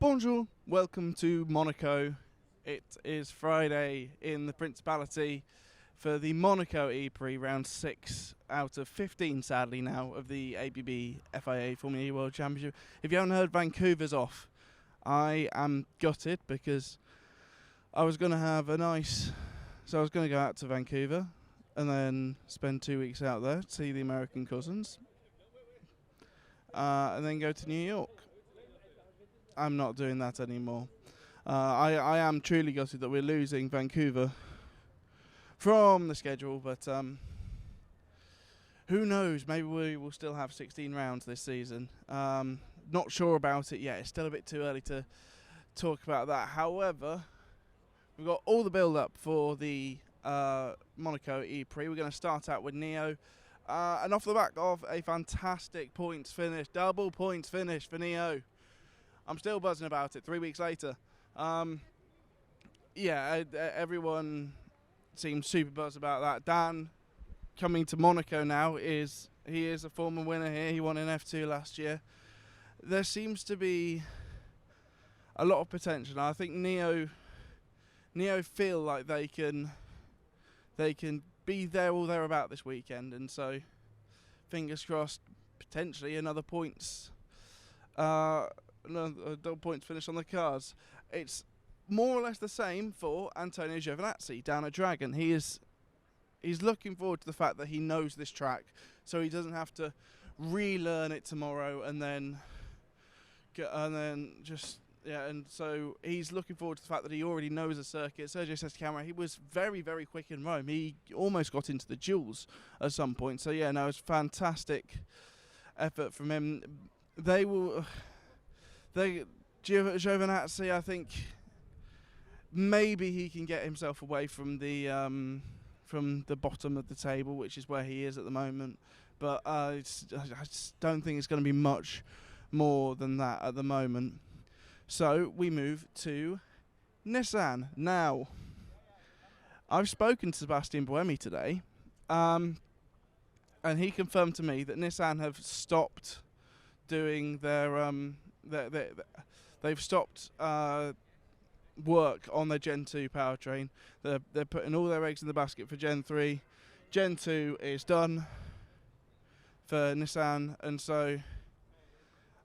Bonjour, welcome to Monaco. It is Friday in the Principality for the Monaco E-Prix round 6 out of 15, sadly now, of the ABB FIA Formula E World Championship. If you haven't heard, Vancouver's off. I am gutted because I was going to have a nice... So I was going to go out to Vancouver and then spend 2 weeks out there to see the American cousins. And then go to New York. I'm not doing that anymore. I am truly gutted that we're losing Vancouver from the schedule, but who knows? Maybe we will still have 16 rounds this season. Not sure about it yet. It's still a bit too early to talk about that. However, we've got all the build-up for the Monaco E-Prix. We're going to start out with Neo. And off the back of a fantastic points finish, double points finish for Neo. I'm still buzzing about it 3 weeks later. Everyone seems super buzzed about that. Dan, coming to Monaco now, he is a former winner here. He won in F2 last year. There seems to be a lot of potential. I think Neo feel like they can be there or thereabout this weekend, and so fingers crossed, potentially another points finish on the cards. It's more or less the same for Antonio Giovinazzi down at Dragon. He's looking forward to the fact that he knows this track, so he doesn't have to relearn it tomorrow and so he's looking forward to the fact that he already knows the circuit. Sergio says to camera, he was very, very quick in Rome. He almost got into the duels at some point. So yeah, no, it's fantastic effort from him. Giovinazzi, I think maybe he can get himself away from the bottom of the table, which is where he is at the moment. But I just don't think it's going to be much more than that at the moment. So we move to Nissan. Now, I've spoken to Sebastian Buemi today, and he confirmed to me that Nissan have stopped doing their they've stopped work on their Gen 2 powertrain. They're putting all their eggs in the basket for Gen 3. Gen 2 is done for Nissan, and so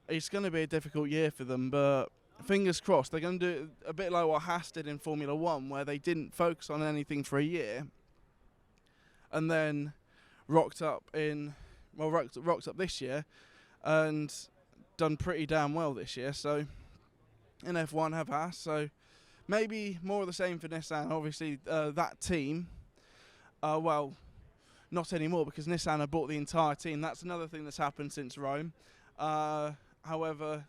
it's going to be a difficult year for them, but fingers crossed. They're going to do a bit like what Haas did in Formula 1, where they didn't focus on anything for a year and then rocked up this year and done pretty damn well this year. So in F1 have Haas, so maybe more of the same for Nissan. Obviously that team, not anymore, because Nissan have bought the entire team. That's another thing that's happened since Rome. However,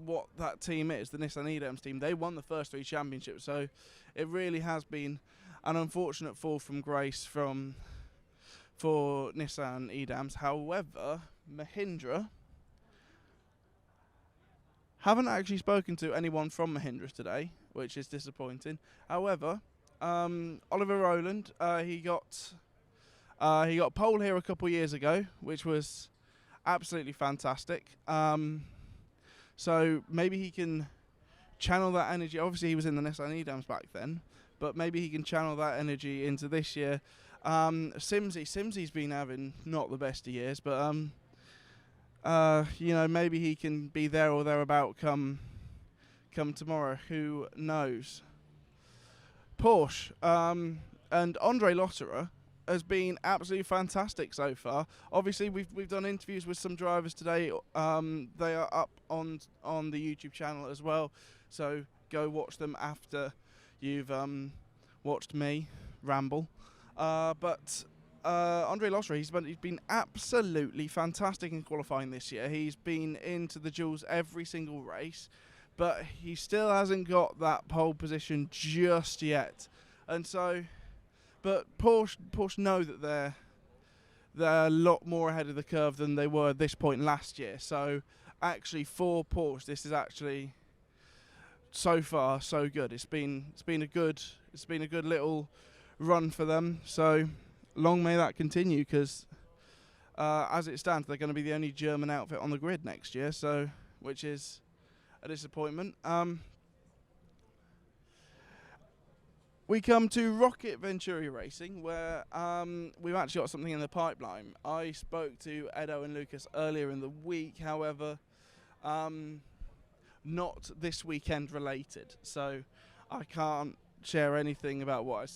what that team is, the Nissan EDAMS team, they won the first 3 championships, so it really has been an unfortunate fall from grace for Nissan EDAMS. However, Mahindra haven't actually spoken to anyone from Mahindra today, which is disappointing. However, Oliver Rowland, he got pole here a couple of years ago, which was absolutely fantastic. So maybe he can channel that energy. Obviously, he was in the Nissan EDAMS back then, but maybe he can channel that energy into this year. Simsy's been having not the best of years, but maybe he can be there or thereabout come tomorrow. Who knows? Porsche and Andre Lotterer has been absolutely fantastic so far. Obviously, we've done interviews with some drivers today. They are up on the YouTube channel as well, so go watch them after you've watched me ramble. But Andre Lotterer, he's been absolutely fantastic in qualifying this year. He's been into the duels every single race, but he still hasn't got that pole position just yet. And so, but Porsche know that they're a lot more ahead of the curve than they were at this point last year. So actually, for Porsche, this is actually so far so good. It's been a good little run for them. So long may that continue, because as it stands, they're going to be the only German outfit on the grid next year. So, which is a disappointment. We come to Rocket Venturi Racing, where we've actually got something in the pipeline. I spoke to Edo and Lucas earlier in the week, however, not this weekend related. So I can't share anything about what I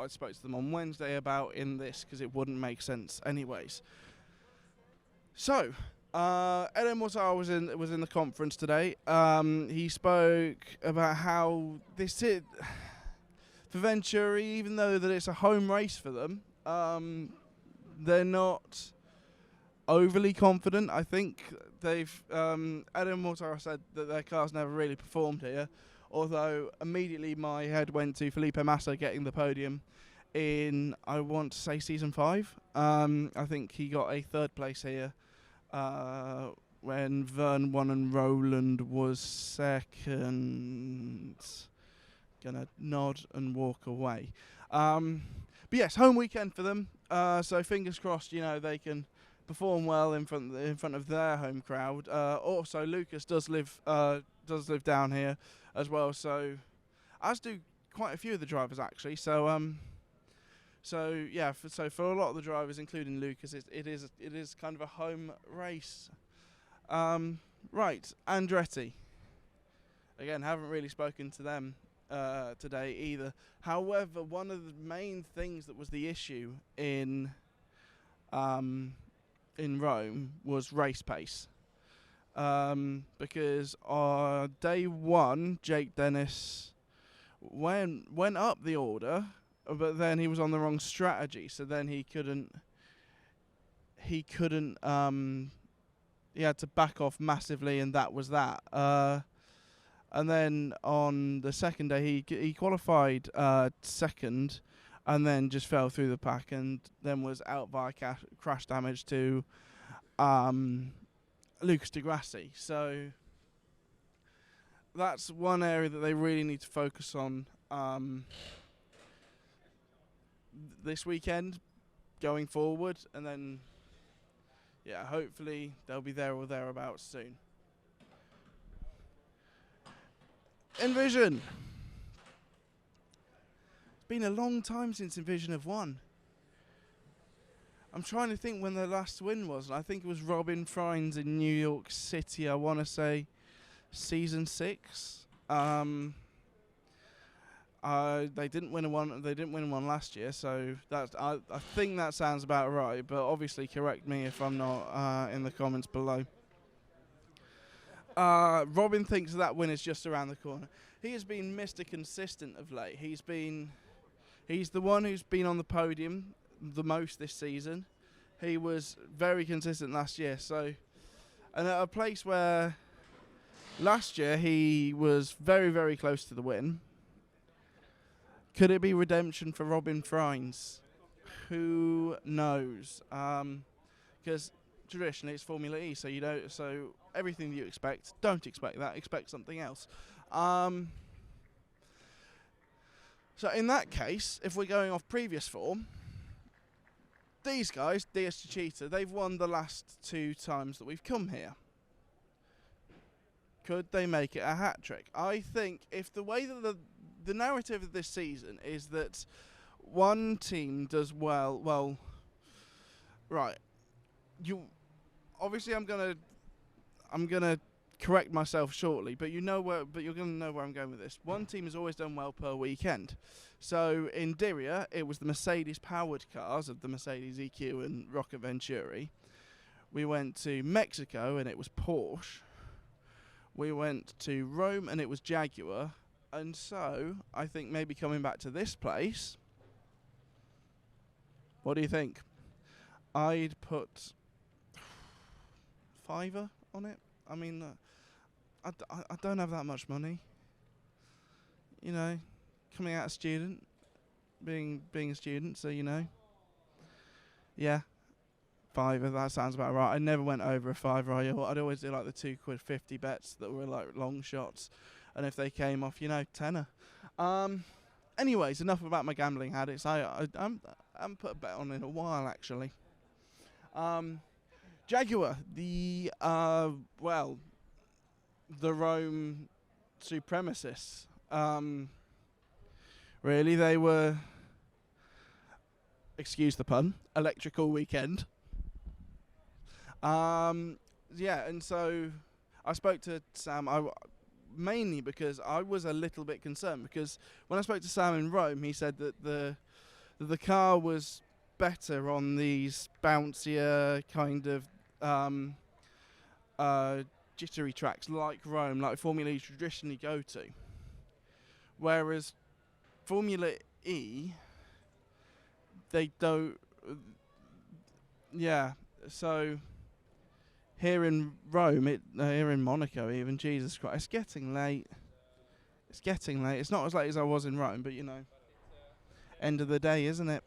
spoke to them on Wednesday about in this, because it wouldn't make sense anyways. So Edo Mortar was in the conference today. He spoke about how this is. For Venturi, even though that it's a home race for them, they're not overly confident. I think they've Adam Mortar said that their car's never really performed here, although immediately my head went to Felipe Massa getting the podium in, I want to say, season 5. I think he got a 3rd place here when Vern won and Roland was 2nd. Gonna nod and walk away. But yes, home weekend for them. So fingers crossed, they can perform well in front of their home crowd. Also, Lucas does live down here as well. So, as do quite a few of the drivers actually. So yeah. For a lot of the drivers, including Lucas, it is kind of a home race. Right, Andretti. Again, haven't really spoken to them today either. However, one of the main things that was the issue in Rome was race pace, because on day 1, Jake Dennis went up the order, but then he was on the wrong strategy, so then he had to back off massively, and that was that. And then on the second day, he qualified 2nd, and then just fell through the pack, and then was out via crash damage to Lucas Di Grassi. So that's one area that they really need to focus on this weekend, going forward, and then hopefully they'll be there or thereabouts soon. Envision. It's been a long time since Envision have won. I'm trying to think when their last win was. I think it was Robin Frines in New York City. I want to say season 6. They didn't win one. They didn't win one last year, so that's. I think that sounds about right. But obviously, correct me if I'm not in the comments below. Robin thinks that win is just around the corner. He has been Mr. Consistent of late. He's the one who's been on the podium the most this season. He was very consistent last year. So, and at a place where last year he was very, very close to the win. Could it be redemption for Robin Frines? Who knows? Because traditionally it's Formula E, so so everything that you expect, don't expect that. Expect something else. So in that case, if we're going off previous form, these guys, DS Cheetah, they've won the last 2 times that we've come here. Could they make it a hat trick? I think if the way that the narrative of this season is that one team does well, right. Obviously I'm gonna correct myself shortly, but you're gonna know where I'm going with this. One team has always done well per weekend. So in Diriyah, it was the Mercedes powered cars of the Mercedes EQ and Rocket Venturi. We went to Mexico and it was Porsche. We went to Rome and it was Jaguar. And so I think maybe coming back to this place, what do you think? I'd put £5 on it. I mean, I don't have that much money. Coming out a student, being a student, so yeah, £5. That sounds about right. I never went over a £5. I'd always do like the £2.50 bets that were like long shots, and if they came off, tenner. Anyways, enough about my gambling habits. I haven't put a bet on in a while actually. Jaguar, the Rome supremacists. Really, they were, excuse the pun, electrical weekend. Yeah, and so I spoke to Sam. Mainly because I was a little bit concerned, because when I spoke to Sam in Rome, he said that the car was better on these bouncier kind of jittery tracks like Rome, like Formula E traditionally go to. Whereas Formula E, they don't. Yeah, so here in Rome, here in Monaco, even, Jesus Christ, it's getting late. It's getting late. It's not as late as I was in Rome, but you know, end of the day, isn't it?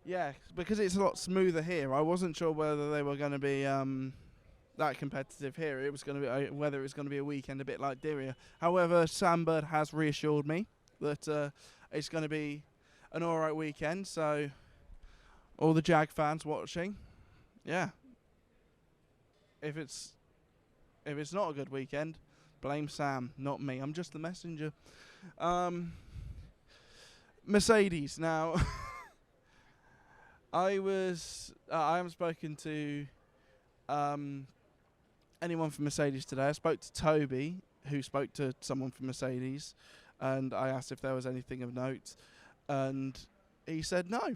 Yeah, because it's a lot smoother here. I wasn't sure whether they were going to be that competitive here. It was going to be whether it was going to be a weekend a bit like Diriyah. However, Sam Bird has reassured me that it's going to be an all right weekend. So, all the Jag fans watching, yeah. If it's not a good weekend, blame Sam, not me. I'm just the messenger. Mercedes now. I haven't spoken to anyone from Mercedes today. I spoke to Toby, who spoke to someone from Mercedes, and I asked if there was anything of note, and he said no.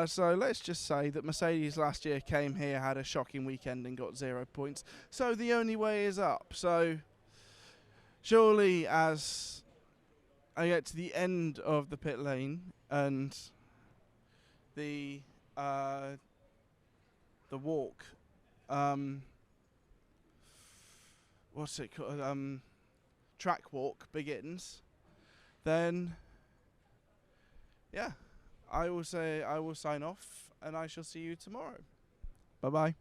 So let's just say that Mercedes last year came here, had a shocking weekend and got 0 points. So the only way is up. So surely as I get to the end of the pit lane and the walk, what's it called? Track walk begins, then yeah, I will sign off, and I shall see you tomorrow. Bye bye.